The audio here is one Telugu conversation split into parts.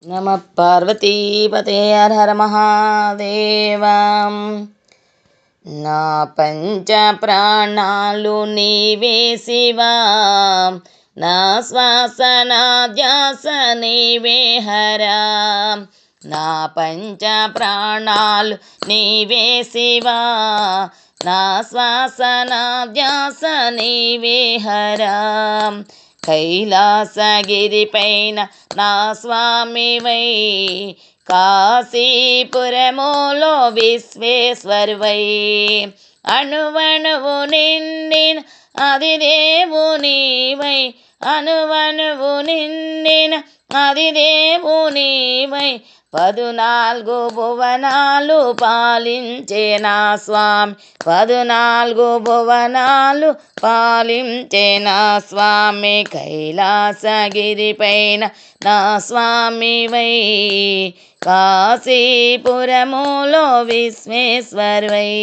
నమః పార్వతీపతే హర హర మహాదేవ. నా పంచ ప్రాణాలు నీవే శివా, నా శ్వాస నా ధ్యాస నీవే హరా. నా పంచ ప్రాణాలు నీవే శివా, నా శ్వాస నా ధ్యాస నీవే హరా. కైలాసగిరిపైన నా స్వామివై, కాశీపురములో విశ్వేశ్వరువై, అణువణువు నిండిన ఆదిదేవునివై, అణువణువు నిండిన ఆదిదేవునివై, 14 భువనాలు పాలించే నా స్వామి, 14 భువనాలు పాలించే నా స్వామి. కైలాసగిరిపైన నా స్వామివై, కాశీపురములో విశ్వేశ్వరువై,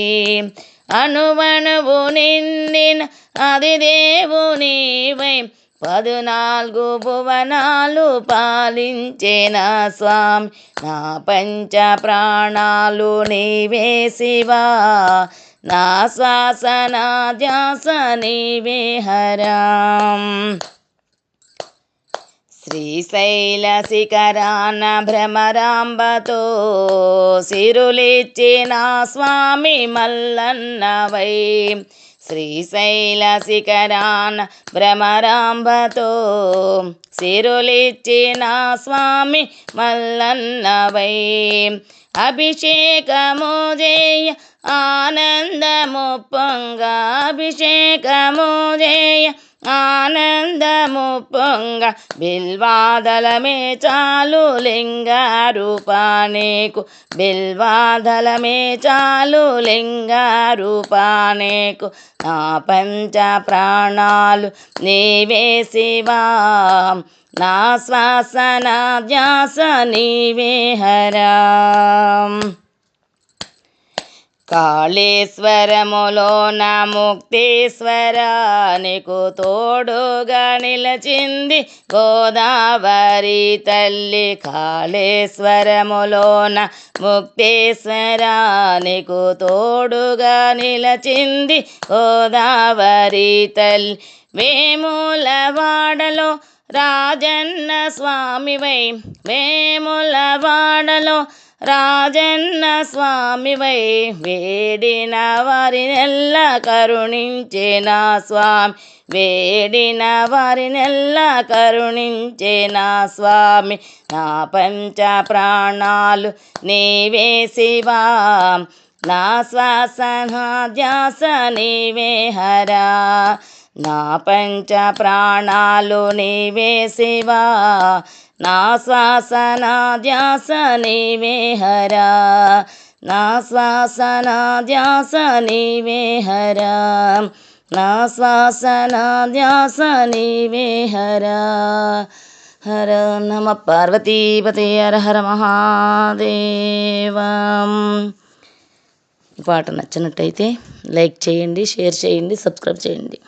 అణువణువు నిండిన ఆదిదేవునివై, 14 భువనాలు పాలించే నా స్వామి. నా పంచ ప్రాణాలు నీవే శివా, నా శ్వాస నా ధ్యాస నీవే హరా. శ్రీశైల శిఖరాన భ్రమరాంబతో సిరులిచ్చిన స్వామి మల్లన్నవై, శ్రీశైల శిఖరాన భ్రమరాంబతో సిరులిచ్చిన స్వామి మల్లన్నవై, అభిషేకము చేయ ఆనందము పొంగ, అభిషేకము చేయ ఆనందము పొంగ, బిల్వాదలమే చాలు లింగ రూపానేకు, బిల్వాదలమే చాలు లింగ రూపానేకు. నా పంచ ప్రాణాలు నీవే శివా, నా శ్వాస నా ధ్యాస నీవే హరా. కాళేశ్వరములో నా ముక్తేశ్వర, నీకు తోడుగా నిలచింది గోదావరి తల్లి. కాళేశ్వరములో నా ముక్తేశ్వర, నీకు తోడుగా నిలచింది గోదావరి తల్లి. వేములవాడలో రాజన్న స్వామివై, వేములవాడలో రాజన్న స్వామివై, వేడిన వారినెల్ల కరుణించే నా స్వామి, వేడిన వారినెల్ల కరుణించే నా స్వామి. నా పంచ ప్రాణాలు నీవే శివా, నా శ్వాస నా ధ్యాస నీవే హరా. నా పంచ ప్రాణాలు నీవే శివా, నా శ్వాస నా ధ్యాస నీవే హరా. నా శ్వాస నా ధ్యాస నీవే హరా, నా శ్వాస నా ధ్యాస నీవే హరా. హర నమ పార్వతీపతే హర హర మహాదేవ. ఈ పాట నచ్చినట్టయితే లైక్ చేయండి, షేర్ చేయండి, సబ్స్క్రైబ్ చేయండి.